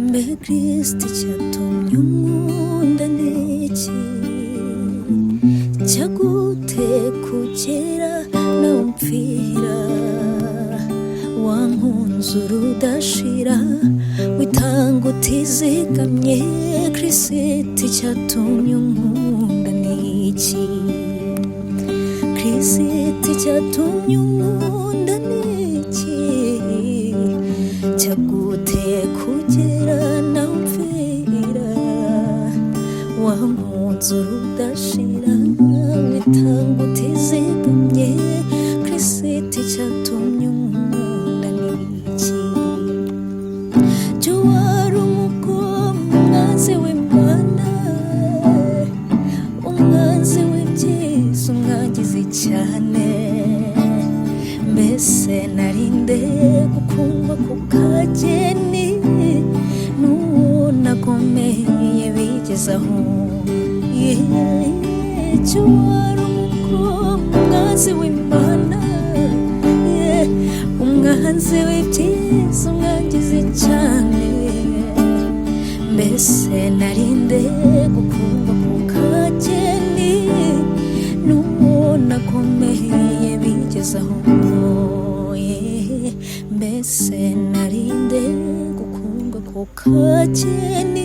Mbe Kristi cyatumye unkunda n'iki cyagute kugera nawe umpfira wankunze urudashira witanga utizigamye Kristi cyatumye unkunda n'iki Kristi cyatumye unkunda n'iki cyagute kugera nawe umpfira wankunze urudashira witanga utizigamye Kristi cyatumye unkunda n'iki cyo wari umwanzi w'Imana umwanzi w'ibyiza umwangizi cyane mbese narinde gukundwa ku kageni n'uwo nagomeye bigezaho cyo wari umwanzi w'Imana umwanzi w'ibyiza umwangizi cyane mbese narinde gukundwa ku kageni n'uwo nagomeye bigezaho mbese narinde gukundwa ku kageni